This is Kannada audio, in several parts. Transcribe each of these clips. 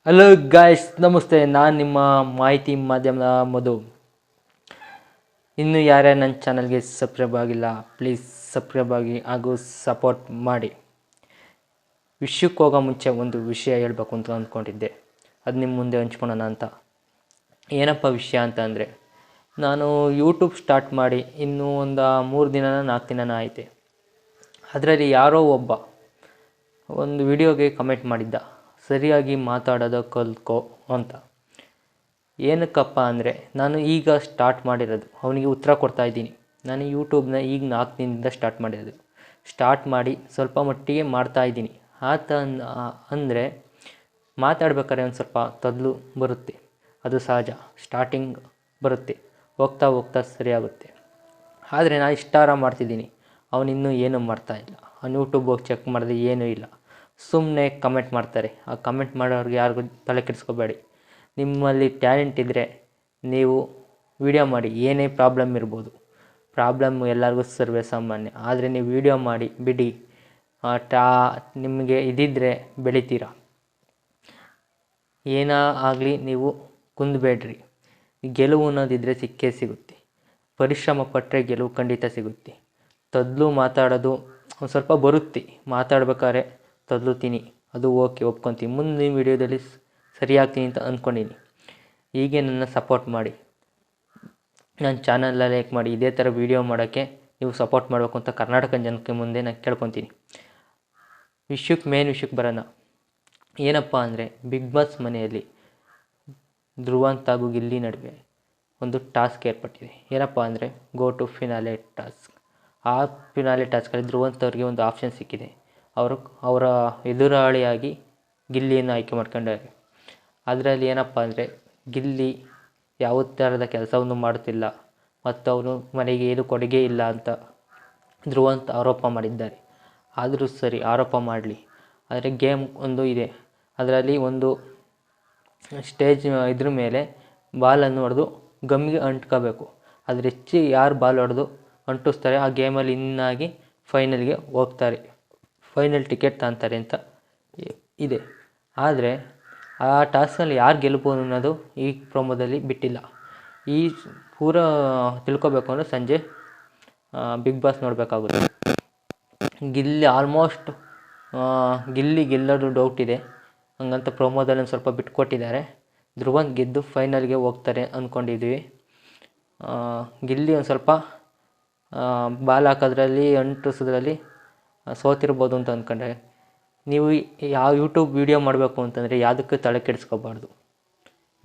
ಹಲೋ ಗಾಯ್ಸ್, ನಮಸ್ತೆ. ನಾನು ನಿಮ್ಮ ಮಾಹಿತಿ ಮಾಧ್ಯಮದ ಮಧು. ಇನ್ನೂ ಯಾರ್ಯಾರು ನನ್ನ ಚಾನಲ್ಗೆ ಸಬ್ಸ್ಕ್ರೈಬ್ ಆಗಿಲ್ಲ, ಪ್ಲೀಸ್ ಸಬ್ಸ್ಕ್ರೈಬ್ ಆಗಿ ಹಾಗೂ ಸಪೋರ್ಟ್ ಮಾಡಿ. ವಿಷಯಕ್ಕೆ ಹೋಗೋ ಮುಂಚೆ ಒಂದು ವಿಷಯ ಹೇಳಬೇಕು ಅಂತ ಅಂದ್ಕೊಂಡಿದ್ದೆ, ಅದು ನಿಮ್ಮ ಮುಂದೆ ಹಂಚ್ಕೊಳ್ಳೋಣ ಅಂತ. ಏನಪ್ಪ ವಿಷಯ ಅಂತ ಅಂದರೆ, ನಾನು ಯೂಟ್ಯೂಬ್ ಸ್ಟಾರ್ಟ್ ಮಾಡಿ ಇನ್ನೂ ಒಂದು 3 ದಿನ 4 ದಿನ ಆಯಿತೆ. ಅದರಲ್ಲಿ ಯಾರೋ ಒಬ್ಬ ಒಂದು ವಿಡಿಯೋಗೆ ಕಮೆಂಟ್ ಮಾಡಿದ್ದ, ಸರಿಯಾಗಿ ಮಾತಾಡೋದು ಕಲ್ತ್ಕೋ ಅಂತ. ಏನಕ್ಕಪ್ಪ ಅಂದರೆ, ನಾನು ಈಗ ಸ್ಟಾರ್ಟ್ ಮಾಡಿರೋದು, ಅವನಿಗೆ ಉತ್ತರ ಕೊಡ್ತಾಯಿದ್ದೀನಿ. ನಾನು ಯೂಟ್ಯೂಬ್ನ ಈಗ 4 ದಿನದಿಂದ ಸ್ಟಾರ್ಟ್ ಮಾಡಿರೋದು. ಸ್ಟಾರ್ಟ್ ಮಾಡಿ ಸ್ವಲ್ಪ ಮಟ್ಟಿಗೆ ಮಾಡ್ತಾಯಿದ್ದೀನಿ. ಅಂದರೆ ಮಾತಾಡ್ಬೇಕಾದ್ರೆ ಒಂದು ಸ್ವಲ್ಪ ತೊದಲು ಬರುತ್ತೆ, ಅದು ಸಹಜ. ಸ್ಟಾರ್ಟಿಂಗ್ ಬರುತ್ತೆ, ಹೋಗ್ತಾ ಹೋಗ್ತಾ ಸರಿಯಾಗುತ್ತೆ. ಆದರೆ ನಾನು ಇಷ್ಟಾರ ಮಾಡ್ತಿದ್ದೀನಿ, ಅವನಿನ್ನೂ ಏನೂ ಮಾಡ್ತಾಯಿಲ್ಲ. ಅವ್ನು ಯೂಟ್ಯೂಬ್ ಹೋಗಿ ಚೆಕ್ ಮಾಡಿದ್ರೆ ಏನೂ ಇಲ್ಲ, ಸುಮ್ಮನೆ ಕಮೆಂಟ್ ಮಾಡ್ತಾರೆ. ಆ ಕಮೆಂಟ್ ಮಾಡೋರಿಗೆ ಯಾರಿಗೂ ತಲೆ ಕೆಡಿಸ್ಕೋಬೇಡಿ. ನಿಮ್ಮಲ್ಲಿ ಟ್ಯಾಲೆಂಟ್ ಇದ್ದರೆ ನೀವು ವಿಡಿಯೋ ಮಾಡಿ, ಏನೇ ಪ್ರಾಬ್ಲಮ್ ಇರ್ಬೋದು. ಪ್ರಾಬ್ಲಮ್ ಎಲ್ಲರಿಗೂ ಸರ್ವೇ ಸಾಮಾನ್ಯ. ಆದರೆ ನೀವು ವಿಡಿಯೋ ಮಾಡಿ ಬಿಡಿ, ನಿಮಗೆ ಇದಿದ್ದರೆ ಬೆಳಿತೀರ. ಏನೇ ಆಗಲಿ ನೀವು ಕುಂದಬೇಡ್ರಿ. ಗೆಲುವು ಅನ್ನೋದಿದ್ದರೆ ಸಿಕ್ಕೇ ಸಿಗುತ್ತೆ. ಪರಿಶ್ರಮ ಪಟ್ಟರೆ ಗೆಲುವು ಖಂಡಿತ ಸಿಗುತ್ತೆ. ತೊದಲು ಮಾತಾಡೋದು ಒಂದು ಸ್ವಲ್ಪ ಬರುತ್ತೆ, ಮಾತಾಡ್ಬೇಕಾದ್ರೆ ತೊದಲುತ್ತೀನಿ, ಅದು ಓಕೆ, ಒಪ್ಕೊತೀನಿ. ಮುಂದಿನ ವೀಡಿಯೋದಲ್ಲಿ ಸರಿಯಾಗ್ತೀನಿ ಅಂತ ಅಂದ್ಕೊಂಡಿನಿ. ಹೀಗೆ ನನ್ನ ಸಪೋರ್ಟ್ ಮಾಡಿ, ನನ್ನ ಚಾನಲ್ನ ಲೈಕ್ ಮಾಡಿ. ಇದೇ ಥರ ವೀಡಿಯೋ ಮಾಡೋಕ್ಕೆ ನೀವು ಸಪೋರ್ಟ್ ಮಾಡಬೇಕು ಅಂತ ಕರ್ನಾಟಕ ಜನಕ್ಕೆ ಮುಂದೆ ನಾನು ಕೇಳ್ಕೊತೀನಿ. ಮೇನ್ ವಿಷಯಕ್ಕೆ ಬರೋಣ. ಏನಪ್ಪ ಅಂದರೆ, ಬಿಗ್ ಬಾಸ್ ಮನೆಯಲ್ಲಿ ಧ್ರುವಂತ್ ಹಾಗೂ ಗಿಲ್ಲಿ ನಡುವೆ ಒಂದು ಟಾಸ್ಕ್ ಏರ್ಪಟ್ಟಿದೆ. ಏನಪ್ಪ ಅಂದರೆ, ಗೋ ಟು ಫಿನಾಲೆ ಟಾಸ್ಕ್. ಆ ಫಿನಾಲೆ ಟಾಸ್ಕಲ್ಲಿ ಧ್ರುವಂತ್ ಅವ್ರಿಗೆ ಒಂದು ಆಪ್ಷನ್ ಸಿಕ್ಕಿದೆ. ಅವರ ಎದುರಾಳಿಯಾಗಿ ಗಿಲ್ಲಿಯನ್ನು ಆಯ್ಕೆ ಮಾಡ್ಕೊಂಡಾರೆ. ಅದರಲ್ಲಿ ಏನಪ್ಪ ಅಂದರೆ, ಗಿಲ್ಲಿ ಯಾವ ಥರದ ಕೆಲಸವನ್ನು ಮಾಡುತ್ತಿಲ್ಲ ಮತ್ತು ಅವನು ಮನೆಗೆ ಏನು ಕೊಡುಗೆ ಇಲ್ಲ ಅಂತ ಧ್ರುವಂತ್ ಆರೋಪ ಮಾಡಿದ್ದಾರೆ. ಆದರೂ ಸರಿ, ಆರೋಪ ಮಾಡಲಿ. ಆದರೆ ಗೇಮ್ ಒಂದು ಇದೆ, ಅದರಲ್ಲಿ ಒಂದು ಸ್ಟೇಜ್ ಇದ್ರ ಮೇಲೆ ಬಾಲನ್ನು ಹೊಡೆದು ಗಮ್ಮಿಗೆ ಅಂಟ್ಕೋಬೇಕು. ಅದ್ರ ಹೆಚ್ಚು ಯಾರು ಬಾಲ್ ಹೊಡೆದು ಅಂಟಿಸ್ತಾರೆ ಆ ಗೇಮಲ್ಲಿ ಇನ್ನಾಗಿ ಫೈನಲ್ಗೆ ಹೋಗ್ತಾರೆ, ಫೈನಲ್ ಟಿಕೆಟ್ ತಗೊತಾರೆ ಅಂತ ಇದೆ. ಆದರೆ ಆ ಟಾಸ್ಕಲ್ಲಿ ಯಾರು ಗೆಲ್ಬೋದು ಅನ್ನೋದು ಈ ಪ್ರೋಮೋದಲ್ಲಿ ಬಿಟ್ಟಿಲ್ಲ. ಈ ಪೂರ ತಿಳ್ಕೊಬೇಕು ಅಂದರೆ ಸಂಜೆ ಬಿಗ್ ಬಾಸ್ ನೋಡಬೇಕಾಗುತ್ತೆ. ಗಿಲ್ಲಿ ಆಲ್ಮೋಸ್ಟ್ ಗೆಲ್ಲೋದು ಡೌಟ್ ಇದೆ, ಹಂಗಂತ ಪ್ರೋಮೋದಲ್ಲಿ ಒಂದು ಸ್ವಲ್ಪ ಬಿಟ್ಕೊಟ್ಟಿದ್ದಾರೆ. ಧ್ರುವಂತ್ ಗೆದ್ದು ಫೈನಲ್ಗೆ ಹೋಗ್ತಾರೆ ಅಂದ್ಕೊಂಡಿದ್ವಿ. ಗಿಲ್ಲಿ ಒಂದು ಸ್ವಲ್ಪ ಬಾಲ್ ಹಾಕೋದ್ರಲ್ಲಿ ಅಂಟಿಸೋದ್ರಲ್ಲಿ ಸೋತಿರ್ಬೋದು ಅಂತ ಅಂದ್ಕೊಂಡೆ. ನೀವು ಯಾವ ಯೂಟ್ಯೂಬ್ ವೀಡಿಯೋ ಮಾಡಬೇಕು ಅಂತಂದರೆ ಯಾವುದಕ್ಕೂ ತಲೆ ಕೆಡಿಸ್ಕೋಬಾರ್ದು.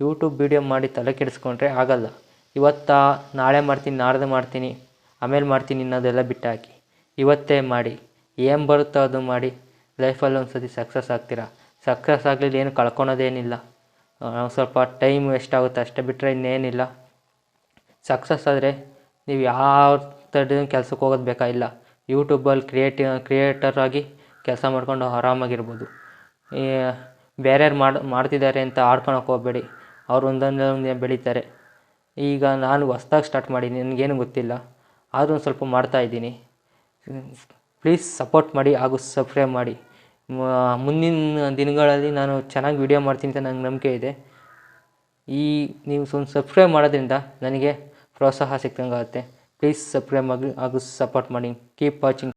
ಯೂಟ್ಯೂಬ್ ವೀಡಿಯೋ ಮಾಡಿ ತಲೆ ಕೆಡಿಸ್ಕೊಂಡ್ರೆ ಆಗಲ್ಲ. ನಾಳೆ ಮಾಡ್ತೀನಿ, ನಾಡ್ದು ಮಾಡ್ತೀನಿ, ಆಮೇಲೆ ಮಾಡ್ತೀನಿ ಅನ್ನೋದೆಲ್ಲ ಬಿಟ್ಟಾಕಿ ಇವತ್ತೇ ಮಾಡಿ. ಏನು ಬರುತ್ತೋ ಅದು ಮಾಡಿ. ಲೈಫಲ್ಲಿ ಒಂದು ಸತಿ ಸಕ್ಸಸ್ ಆಗ್ತೀರಾ. ಸಕ್ಸಸ್ ಆಗಲಿಲ್ಲ ಏನು ಕಳ್ಕೊಳೋದೇನಿಲ್ಲ, ಸ್ವಲ್ಪ ಟೈಮ್ ಎಷ್ಟಾಗುತ್ತೆ ಅಷ್ಟೇ, ಬಿಟ್ಟರೆ ಇನ್ನೇನಿಲ್ಲ. ಸಕ್ಸಸ್ ಆದರೆ ನೀವು ಯಾವ ಥರದ ಕೆಲಸಕ್ಕೆ ಹೋಗೋದು ಬೇಕಾಗಿಲ್ಲ. ಯೂಟ್ಯೂಬಲ್ಲಿ ಕ್ರಿಯೇಟರ್ ಆಗಿ ಕೆಲಸ ಮಾಡ್ಕೊಂಡು ಆರಾಮಾಗಿರ್ಬೋದು. ಬೇರೆಯವ್ರು ಮಾಡ್ತಿದ್ದಾರೆ ಅಂತ ಆಡ್ಕೊಳಕ್ಕೆ ಹೋಗಬೇಡಿ, ಅವ್ರು ಒಂದೊಂದೇ ಬೆಳೀತಾರೆ. ಈಗ ನಾನು ಹೊಸ್ದಾಗಿ ಸ್ಟಾರ್ಟ್ ಮಾಡೀನಿ, ನನಗೇನು ಗೊತ್ತಿಲ್ಲ, ಆದರೂ ಒಂದು ಸ್ವಲ್ಪ ಮಾಡ್ತಾಯಿದ್ದೀನಿ. ಪ್ಲೀಸ್ ಸಪೋರ್ಟ್ ಮಾಡಿ ಹಾಗೂ ಸಬ್ಸ್ಕ್ರೈಬ್ ಮಾಡಿ. ಮುಂದಿನ ದಿನಗಳಲ್ಲಿ ನಾನು ಚೆನ್ನಾಗಿ ವಿಡಿಯೋ ಮಾಡ್ತೀನಿ ಅಂತ ನನಗೆ ನಂಬಿಕೆ ಇದೆ. ನೀವು ಒಂದು ಸಬ್ಸ್ಕ್ರೈಬ್ ಮಾಡೋದ್ರಿಂದ ನನಗೆ ಪ್ರೋತ್ಸಾಹ ಸಿಕ್ತಂಗಾಗುತ್ತೆ. ಪ್ಲೀಸ್ ಸಬ್ಸ್ಕ್ರೈಬ್ ಆಗಿ ಹಾಗೂ ಸಪೋರ್ಟ್ ಮಾಡಿ. Keep watching.